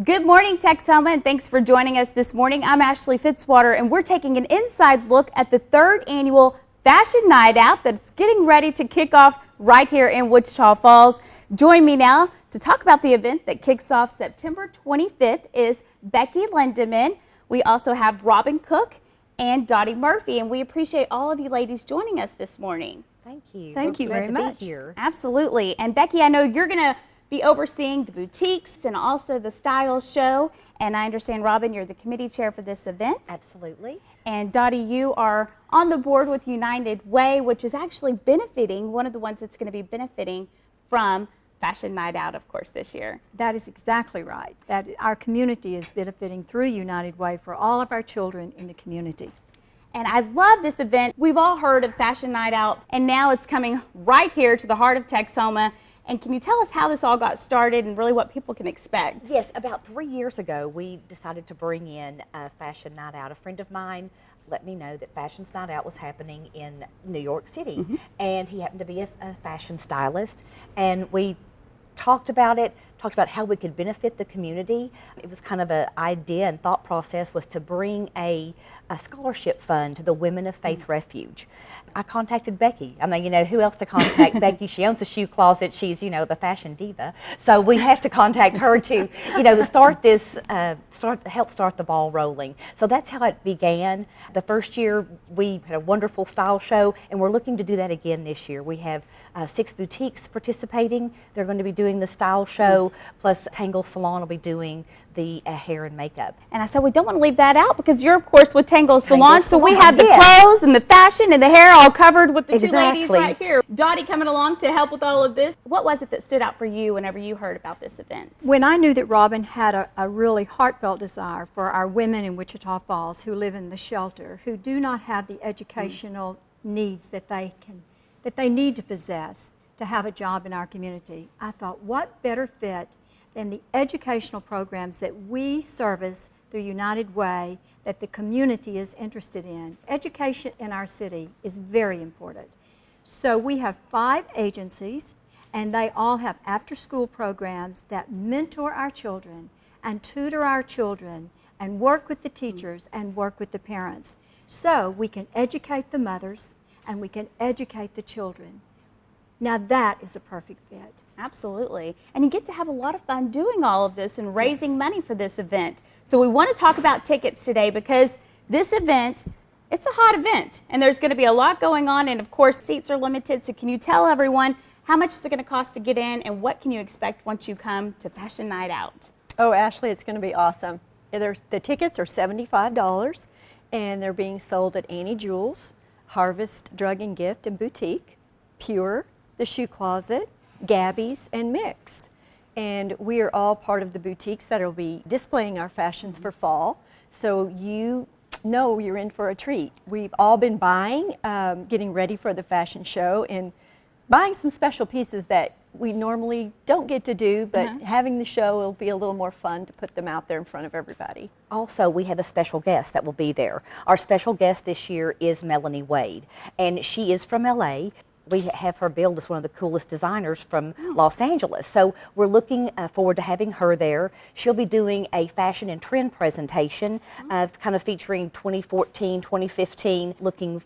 Good morning, Texoma, and thanks for joining us this morning. I'm Ashley Fitzwater, and we're taking an inside look at the third annual Fashion Night Out that's getting ready to kick off right here in Wichita Falls. Join me now to talk about the event that kicks off September 25th is Becky Lindeman. We also have Robin Cook and Dottie Murphy, and we appreciate all of you ladies joining us this morning. Thank you. Thank you very much. Be here. Absolutely. And Becky, I know you're going to be overseeing the boutiques and also the style show. And I understand, Robin, you're the committee chair for this event. Absolutely. And Dottie, you are on the board with United Way, which is actually benefiting, one of the ones that's going to be benefiting from Fashion Night Out, of course, this year. That is exactly right. That our community is benefiting through United Way for all of our children in the community. And I love this event. We've all heard of Fashion Night Out, and now it's coming right here to the heart of Texoma. And can you tell us how this all got started and really what people can expect? Yes, about 3 years ago, we decided to bring in a Fashion Night Out. A friend of mine let me know that Fashion Night Out was happening in New York City, and he happened to be a fashion stylist, and we talked about it, talked about how we could benefit the community. It was kind of an idea and thought process was to bring a scholarship fund to the Women of Faith Refuge. I contacted Becky. I mean, you know, who else to contact? Becky, she owns a shoe closet. She's, you know, the fashion diva. So we have to contact her to, you know, to start this, help start the ball rolling. So that's how it began. The first year we had a wonderful style show, and we're looking to do that again this year. We have 6 boutiques participating. They're going to be doing the style show, plus Tangle Salon will be doing the hair and makeup. And I said we don't want to leave that out because you're, of course, with Tangle Salon. So Salon, we have the clothes and the fashion and the hair all covered with the two ladies right here. Dottie coming along to help with all of this. What was it that stood out for you whenever you heard about this event? When I knew that Robin had a really heartfelt desire for our women in Wichita Falls who live in the shelter, who do not have the educational needs that they need to possess to have a job in our community, I thought, what better fit than the educational programs that we service through United Way that the community is interested in. Education in our city is very important. So we have 5 agencies, and they all have after-school programs that mentor our children and tutor our children and work with the teachers and work with the parents. So we can educate the mothers and we can educate the children. Now that is a perfect fit. Absolutely. And you get to have a lot of fun doing all of this and raising money for this event. So we want to talk about tickets today because this event, it's a hot event and there's going to be a lot going on, and of course seats are limited. So can you tell everyone how much is it going to cost to get in and what can you expect once you come to Fashion Night Out? Oh, Ashley, it's going to be awesome. The tickets are $75 and they're being sold at Annie Jewels, Harvest Drug and Gift and Boutique, Pure, the Shoe Closet, Gabby's, and Mix. And we are all part of the boutiques that will be displaying our fashions for fall. So you know you're in for a treat. We've all been buying, getting ready for the fashion show, and buying some special pieces that we normally don't get to do, but having the show will be a little more fun to put them out there in front of everybody. Also, we have a special guest that will be there. Our special guest this year is Melanie Wade, and she is from LA. We have her billed as one of the coolest designers from Los Angeles. So we're looking forward to having her there. She'll be doing a fashion and trend presentation, kind of featuring 2014, 2015, looking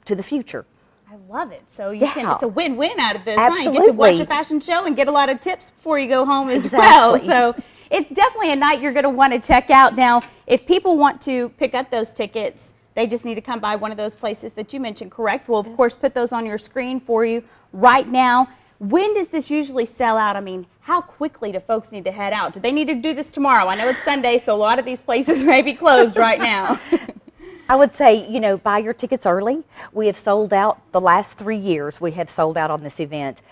to the future. I love it. So you can, it's a win-win out of this. Absolutely. Huh? You get to watch a fashion show and get a lot of tips before you go home as well. So it's definitely a night you're going to want to check out. Now, if people want to pick up those tickets, they just need to come by one of those places that you mentioned, correct? We'll, of course, put those on your screen for you right now. When does this usually sell out? I mean, how quickly do folks need to head out? Do they need to do this tomorrow? I know it's Sunday, so a lot of these places may be closed right now. I would say, you know, buy your tickets early. We have sold out the last 3 years. We have sold out on this event.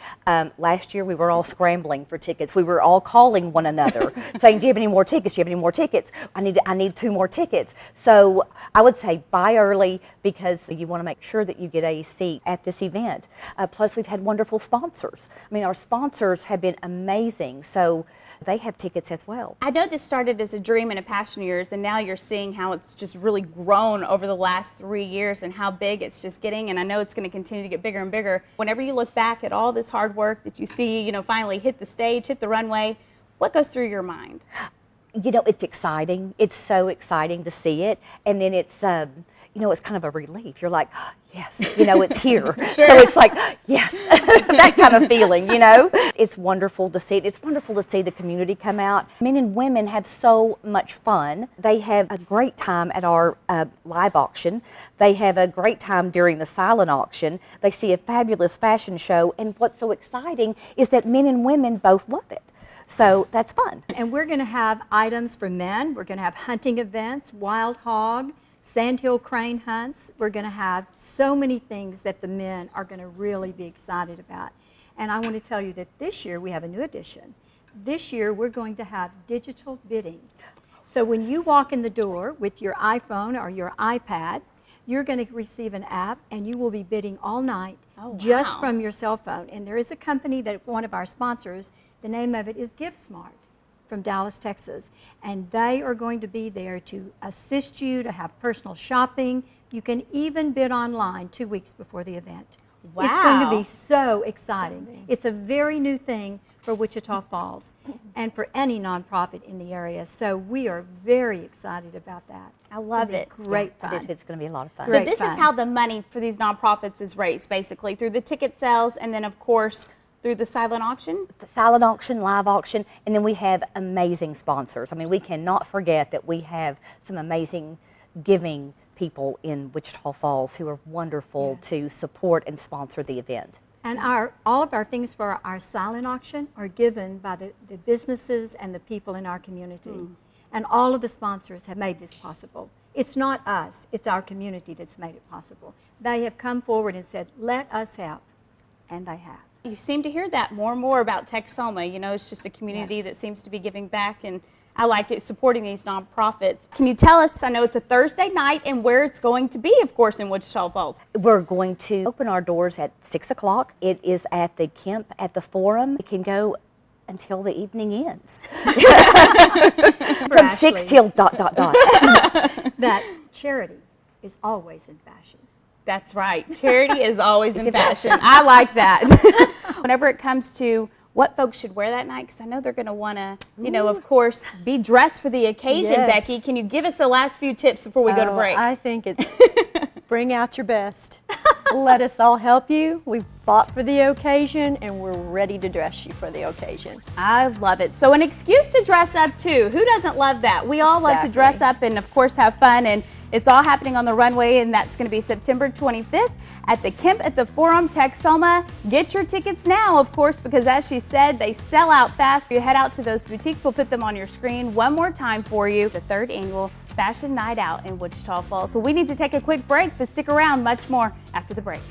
Last year, we were all scrambling for tickets. We were all calling one another, saying, "Do you have any more tickets? Do you have any more tickets? I need 2 more tickets." So I would say buy early because you want to make sure that you get a seat at this event. Plus, we've had wonderful sponsors. I mean, our sponsors have been amazing. So they have tickets as well. I know this started as a dream and a passion of yours, and now you're seeing how it's just really grown over the last 3 years and how big it's just getting, and I know it's going to continue to get bigger and bigger. Whenever you look back at all this hard work that you see, you know, finally hit the stage, hit the runway, what goes through your mind? you know, it's exciting. It's so exciting to see it. And then it's, you know, it's kind of a relief. You're like, oh, yes, you know, it's here. So it's like, yes, that kind of feeling, you know. It's wonderful to see it. It's wonderful to see the community come out. Men and women have so much fun. They have a great time at our live auction. They have a great time during the silent auction. They see a fabulous fashion show. And what's so exciting is that men and women both love it. So that's fun. And we're going to have items for men. We're going to have hunting events, wild hog, sandhill crane hunts. We're going to have so many things that the men are going to really be excited about. And I want to tell you that this year we have a new addition. This year we're going to have digital bidding. So when you walk in the door with your iPhone or your iPad, you're going to receive an app and you will be bidding all night just from your cell phone. And there is a company that one of our sponsors, the name of it is GiveSmart from Dallas, Texas. And they are going to be there to assist you to have personal shopping. You can even bid online 2 weeks before the event. Wow. It's going to be so exciting. It's a very new thing for Wichita Falls and for any nonprofit in the area. So we are very excited about that. I love it. Great fun. It's going to be a lot of fun. So Great this fun. is how the money for these nonprofits is raised, basically, through the ticket sales and then, of course, through the silent auction? The silent auction, live auction, and then we have amazing sponsors. I mean, we cannot forget that we have some amazing giving people in Wichita Falls who are wonderful to support and sponsor the event. And all of our things for our silent auction are given by the businesses and the people in our community. And all of the sponsors have made this possible. It's not us, it's our community that's made it possible. They have come forward and said, let us help, and they have. You seem to hear that more and more about Texoma. You know, it's just a community that seems to be giving back, and I like it, supporting these nonprofits. Can you tell us, I know it's a Thursday night, and where it's going to be, of course, in Wichita Falls? We're going to open our doors at 6 o'clock. It is at the Kemp at the Forum. It can go until the evening ends. From 6 till ... That charity is always in fashion. That's right. Charity is always in fashion. I like that. Whenever it comes to what folks should wear that night, because I know they're going to want to, you know, of course, be dressed for the occasion, Becky. Can you give us the last few tips before we go to break? I think it's bring out your best. Let us all help you. We've bought for the occasion, and we're ready to dress you for the occasion. I love it. So an excuse to dress up, too. Who doesn't love that? We all love to dress up and, of course, have fun. And it's all happening on the runway, and that's going to be September 25th at the Kemp at the Forum, Texoma. Get your tickets now, of course, because as she said, they sell out fast. You head out to those boutiques. We'll put them on your screen one more time for you. The 3rd annual Fashion Night Out in Wichita Falls. So we need to take a quick break, but stick around. Much more after the break.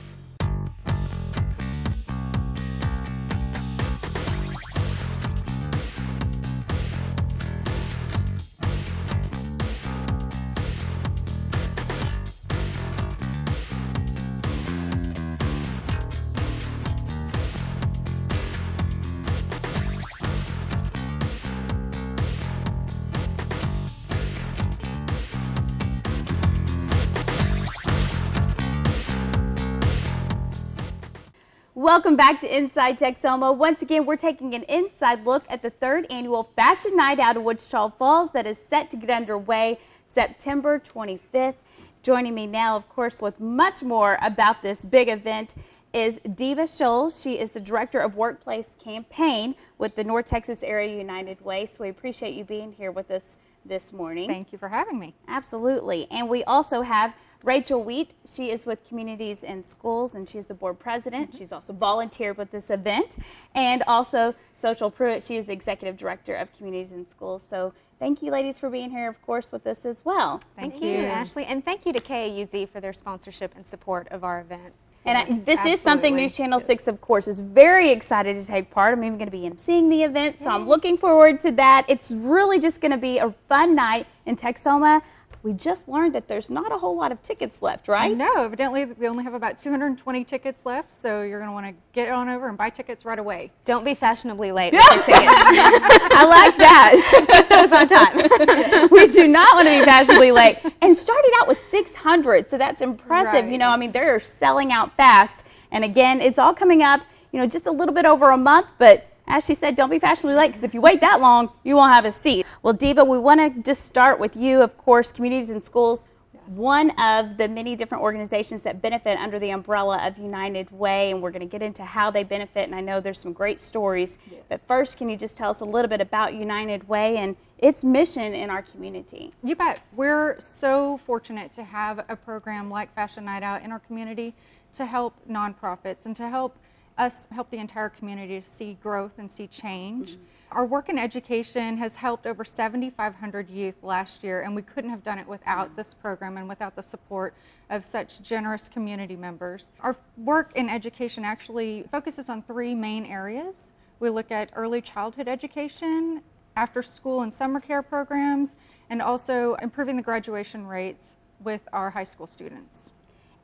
Welcome back to Inside Texoma. Once again, we're taking an inside look at the 3rd annual Fashion Night Out of Wichita Falls that is set to get underway September 25th. Joining me now, of course, with much more about this big event is Diva Scholes. She is the Director of Workplace Campaign with the North Texas Area United Way. So we appreciate you being here with us this morning. Thank you for having me. Absolutely. And we also have Rachel Wheat. She is with Communities in Schools, and she's the board president. She's also volunteered with this event. And also Social Pruitt. She is the executive director of Communities in Schools. So thank you, ladies, for being here, of course, with us as well. Thank you, Ashley. And thank you to KAUZ for their sponsorship and support of our event. And this is something News Channel 6, of course, is very excited to take part. I'm even going to be emceeing the event, so I'm looking forward to that. It's really just going to be a fun night in Texoma. We just learned that there's not a whole lot of tickets left, right? No, evidently we only have about 220 tickets left, so you're going to want to get on over and buy tickets right away. Don't be fashionably late with your ticket. I like that. Get those on time. We do not want to be fashionably late. And started out with 600, so that's impressive. Right. You know, I mean, they're selling out fast. And again, it's all coming up, you know, just a little bit over a month, but as she said, don't be fashionably late, because if you wait that long, you won't have a seat. Well, Diva, we want to just start with you, of course, Communities in Schools, one of the many different organizations that benefit under the umbrella of United Way, and we're going to get into how they benefit, and I know there's some great stories. Yes. But first, can you just tell us a little bit about United Way and its mission in our community? You bet. We're so fortunate to have a program like Fashion Night Out in our community to help nonprofits and to help us help the entire community to see growth and see change. Mm-hmm. Our work in education has helped over 7,500 youth last year, and we couldn't have done it without this program and without the support of such generous community members. Our work in education actually focuses on 3 main areas. We look at early childhood education, after school and summer care programs, and also improving the graduation rates with our high school students.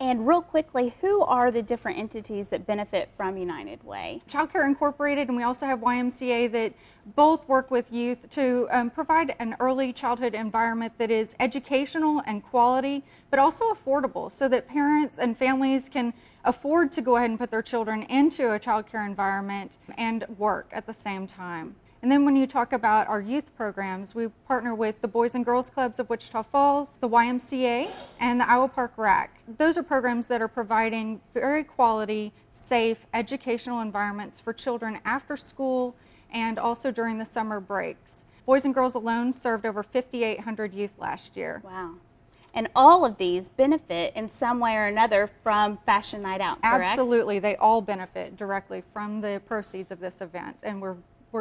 And real quickly, who are the different entities that benefit from United Way? Child Care Incorporated, and we also have YMCA that both work with youth to provide an early childhood environment that is educational and quality, but also affordable, so that parents and families can afford to go ahead and put their children into a child care environment and work at the same time. And then when you talk about our youth programs, we partner with the Boys and Girls Clubs of Wichita Falls, the YMCA, and the Iowa Park RAC. Those are programs that are providing very quality, safe, educational environments for children after school and also during the summer breaks. Boys and Girls alone served over 5,800 youth last year. Wow. And all of these benefit in some way or another from Fashion Night Out, correct? Absolutely. They all benefit directly from the proceeds of this event, and we're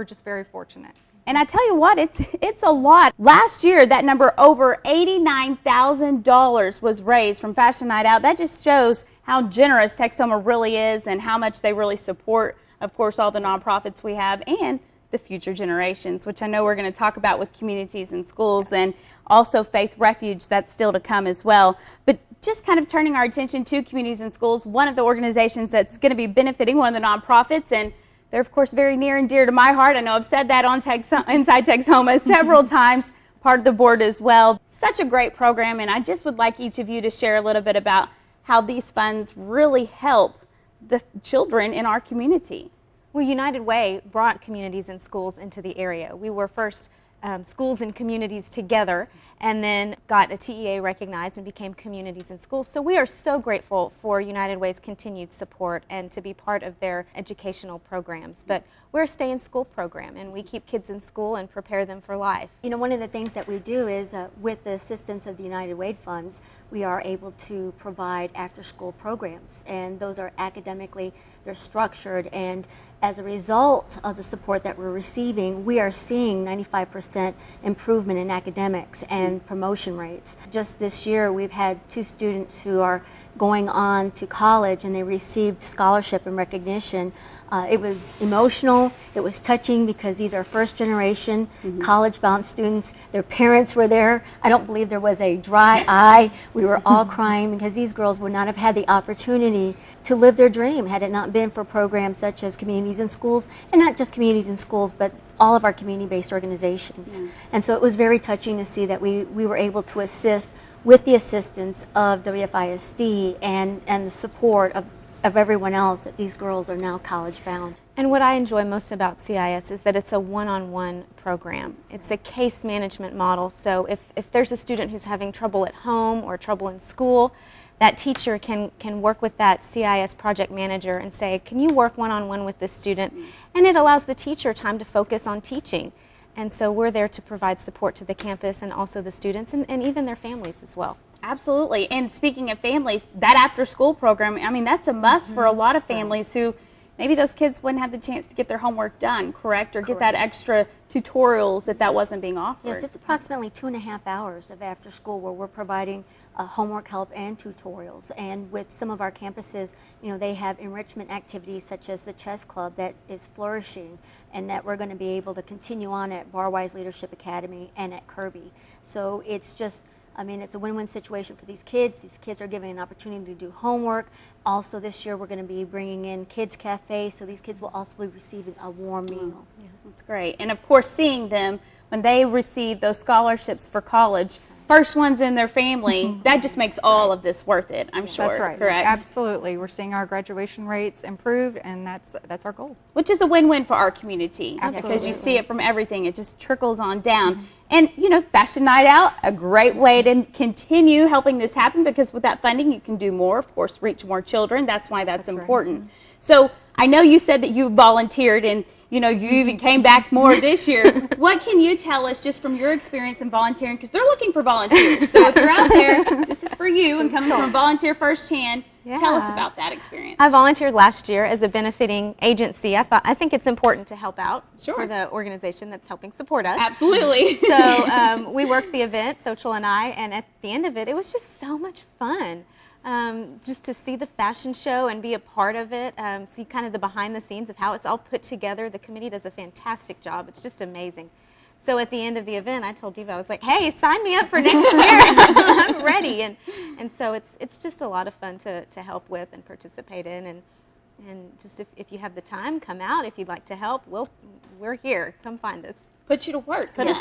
just very fortunate. And I tell you what, it's a lot. Last year, that number, over $89,000 was raised from Fashion Night Out. That just shows how generous Texoma really is and how much they really support, of course, all the nonprofits we have and the future generations, which I know we're going to talk about with Communities in Schools, and also Faith Refuge, that's still to come as well. But just kind of turning our attention to Communities in Schools, one of the organizations that's going to be benefiting, one of the nonprofits, and they're, of course, very near and dear to my heart. I know I've said that on Inside Texoma several times, part of the board as well. Such a great program, and I just would like each of you to share a little bit about how these funds really help the children in our community. Well, United Way brought Communities in Schools into the area. We were first schools and communities together, and then got a TEA recognized and became Communities in Schools. So we are so grateful for United Way's continued support and to be part of their educational programs. But we're a Stay in School program, and we keep kids in school and prepare them for life. You know, one of the things that we do is with the assistance of the United Way funds, we are able to provide after-school programs, and those are academically, they're structured, and as a result of the support that we're receiving, we are seeing 95% improvement in academics and promotion rates. Just this year, we've had 2 students who are going on to college, and they received scholarship and recognition. It was emotional, it was touching, because these are first generation college-bound students. Their parents were there. I don't believe there was a dry eye. We were all crying, because these girls would not have had the opportunity to live their dream had it not been for programs such as Communities in Schools, and not just Communities in Schools, but all of our community-based organizations. And so it was very touching to see that we were able to assist with the assistance of WFISD and the support of everyone else, that these girls are now college-bound. And what I enjoy most about CIS is that it's a one-on-one program. It's a case management model, so if there's a student who's having trouble at home or trouble in school, that teacher can work with that CIS project manager and say, can you work one-on-one with this student? And it allows the teacher time to focus on teaching. And so we're there to provide support to the campus and also the students and even their families as well. Absolutely. And speaking of families, that after-school program, I mean, that's a must for a lot of families who maybe those kids wouldn't have the chance to get their homework done, correct? Or get that extra tutorials if that wasn't being offered. Yes, it's approximately 2.5 hours of after school where we're providing homework help and tutorials. And with some of our campuses, you know, they have enrichment activities such as the chess club that is flourishing, and that we're going to be able to continue on at Barwise Leadership Academy and at Kirby. So it's just, I mean, it's a win-win situation for these kids. These kids are given an opportunity to do homework. Also this year we're going to be bringing in Kids Cafe, so these kids will also be receiving a warm meal. Yeah, that's great. And of course, seeing them when they receive those scholarships for college, first ones in their family, that just makes all of this worth it, I'm sure. That's right. Correct? Absolutely. We're seeing our graduation rates improve, and that's our goal. Which is a win-win for our community. Because Absolutely. you see it from everything. It just trickles on down. And, you know, Fashion Night Out, a great way to continue helping this happen, because with that funding, you can do more, of course, reach more children. That's why that's important. So I know you said that you volunteered, and you know, you even came back more this year. What can you tell us just from your experience in volunteering? Because they're looking for volunteers. So if you're out there, this is for you, and coming from volunteer firsthand. Tell us about that experience. I volunteered last year as a benefiting agency. I think it's important to help out for the organization that's helping support us. Absolutely. So we worked the event, Social and I, and at the end of it, it was just so much fun. Just to see the fashion show and be a part of it, see kind of the behind the scenes of how it's all put together. The committee does a fantastic job. It's just amazing. So at the end of the event, I told Diva, I was like, hey, sign me up for next year. I'm ready. And so it's just a lot of fun to help with and participate in. And just if you have the time, come out. If you'd like to help, we're here. Come find us. Put you to work. We will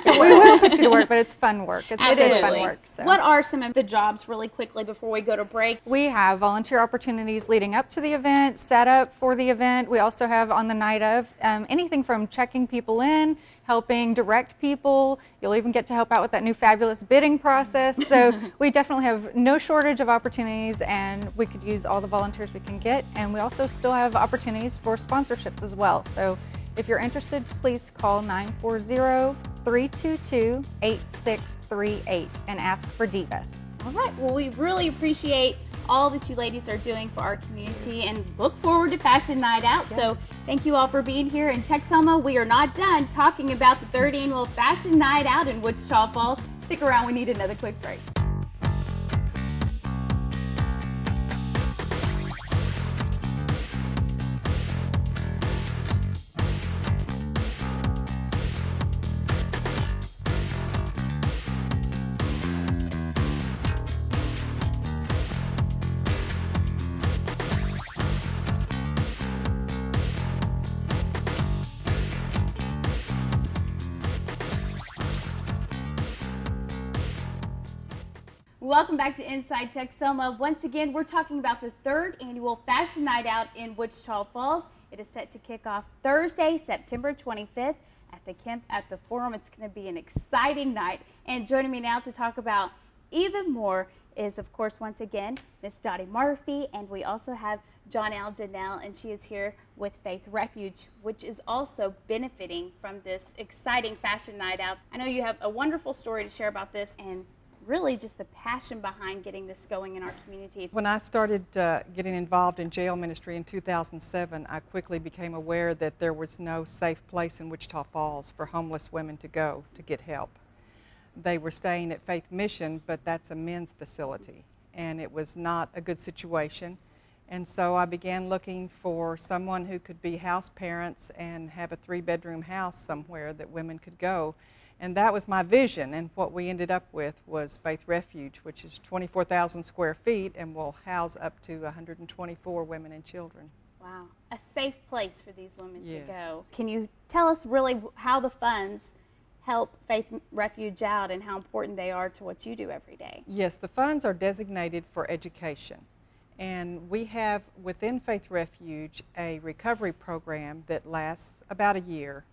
put you to work, but it's fun work. It is fun work. So. What are some of the jobs, really quickly, before we go to break? We have volunteer opportunities leading up to the event, set up for the event. We also have on the night of anything from checking people in, helping direct people. You'll even get to help out with that new fabulous bidding process. So we definitely have no shortage of opportunities, and we could use all the volunteers we can get. And we also still have opportunities for sponsorships as well. So if you're interested, please call 940-322-8638 and ask for Diva. All right. Well, we really appreciate all that you ladies are doing for our community, and look forward to Fashion Night Out. So thank you all for being here in Texoma. We are not done talking about the 3rd annual Fashion Night Out in Wichita Falls. Stick around. We need another quick break. Welcome back to Inside Texoma. Once again, we're talking about the 3rd annual Fashion Night Out in Wichita Falls. It is set to kick off Thursday, September 25th at the Forum. It's going to be an exciting night. And joining me now to talk about even more is, of course, once again, Miss Dottie Murphy, and we also have Jonelle Donnell, and she is here with Faith Refuge, which is also benefiting from this exciting Fashion Night Out. I know you have a wonderful story to share about this, and really just the passion behind getting this going in our community. When I started getting involved in jail ministry in 2007, I quickly became aware that there was no safe place in Wichita Falls for homeless women to go to get help. They were staying at Faith Mission, but that's a men's facility, and it was not a good situation. And so I began looking for someone who could be house parents and have a 3-bedroom house somewhere that women could go. And that was my vision, and what we ended up with was Faith Refuge, which is 24,000 square feet and will house up to 124 women and children. Wow, a safe place for these women to Yes. go. Can you tell us really how the funds help Faith Refuge out and how important they are to what you do every day? Yes, the funds are designated for education. And we have within Faith Refuge a recovery program that lasts about a year.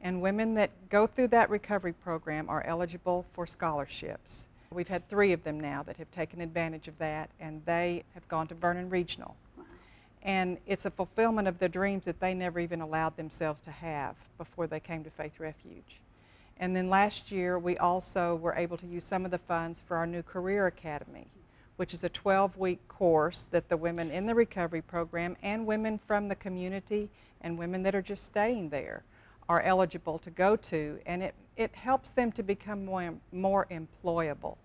And women that go through that recovery program are eligible for scholarships. We've had 3 of them now that have taken advantage of that, and they have gone to Vernon Regional. Wow. And it's a fulfillment of the dreams that they never even allowed themselves to have before they came to Faith Refuge. And then last year, we also were able to use some of the funds for our new Career Academy, which is a 12-week course that the women in the recovery program and women from the community and women that are just staying there are eligible to go to, and it helps them to become more employable.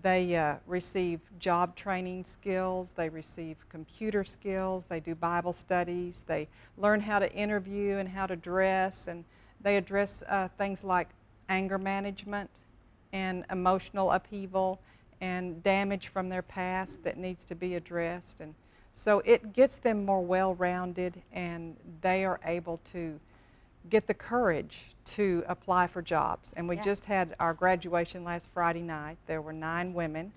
They receive job training skills, they receive computer skills, they do Bible studies, they learn how to interview and how to dress, and they address things like anger management and emotional upheaval and damage from their past that needs to be addressed. And so it gets them more well-rounded, and they are able to get the courage to apply for jobs. And we Yeah. just had our graduation last Friday night. There were 9 women,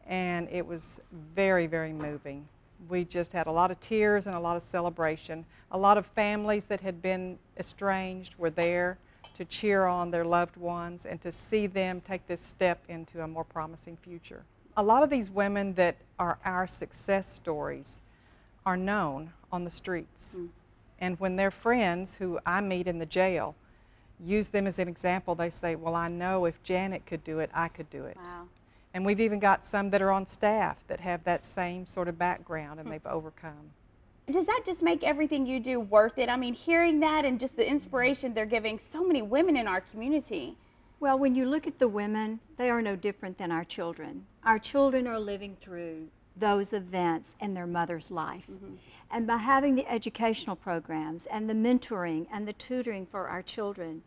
and it was very, very moving. We just had a lot of tears and a lot of celebration. A lot of families that had been estranged were there to cheer on their loved ones and to see them take this step into a more promising future. A lot of these women that are our success stories are known on the streets. And when their friends, who I meet in the jail, use them as an example, they say, well, I know if Janet could do it, I could do it. Wow. And we've even got some that are on staff that have that same sort of background and they've overcome. Does that just make everything you do worth it? I mean, hearing that and just the inspiration they're giving so many women in our community. Well, when you look at the women, they are no different than our children. Our children are living through those events in their mother's life. And by having the educational programs and the mentoring and the tutoring for our children,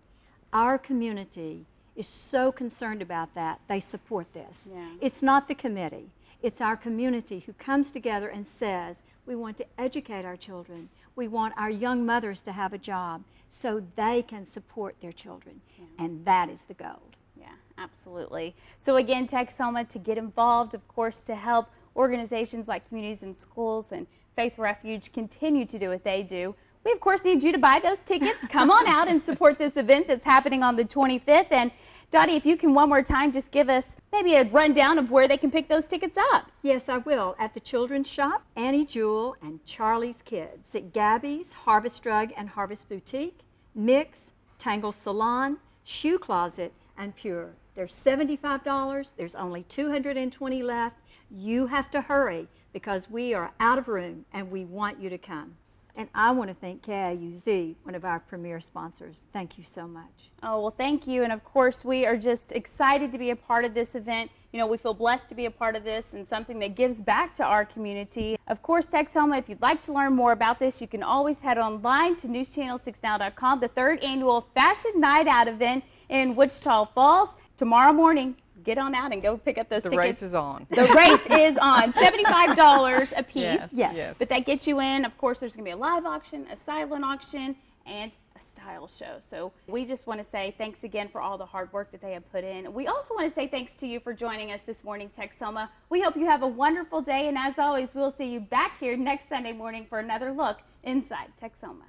our community is so concerned about that, they support this. Yeah. It's not the committee, it's our community who comes together and says, we want to educate our children. We want our young mothers to have a job so they can support their children. And that is the goal. Yeah, absolutely. So again, Texoma, to get involved, of course, to help organizations like Communities in Schools and Faith Refuge continue to do what they do. We, of course, need you to buy those tickets. Come on out and support this event that's happening on the 25th. And Dottie, if you can one more time just give us maybe a rundown of where they can pick those tickets up. Yes, I will. At the Children's Shop, Annie Jewel, and Charlie's Kids. At Gabby's, Harvest Drug and Harvest Boutique, Mix, Tangle Salon, Shoe Closet, and Pure. They're $75. There's only 220 left. You have to hurry because we are out of room and we want you to come. And I want to thank KIUZ, one of our premier sponsors. Thank you so much. Oh, well, thank you. And of course, we are just excited to be a part of this event. You know, we feel blessed to be a part of this and something that gives back to our community. Of course, Texoma, if you'd like to learn more about this, you can always head online to newschannel6now.com, the 3rd annual Fashion Night Out event in Wichita Falls. Tomorrow morning, get on out and go pick up those tickets. The race is on. The race is on. $75 a piece. Yes. But that gets you in. Of course, there's going to be a live auction, a silent auction, and a style show. So we just want to say thanks again for all the hard work that they have put in. We also want to say thanks to you for joining us this morning, Texoma. We hope you have a wonderful day. And as always, we'll see you back here next Sunday morning for another look inside Texoma.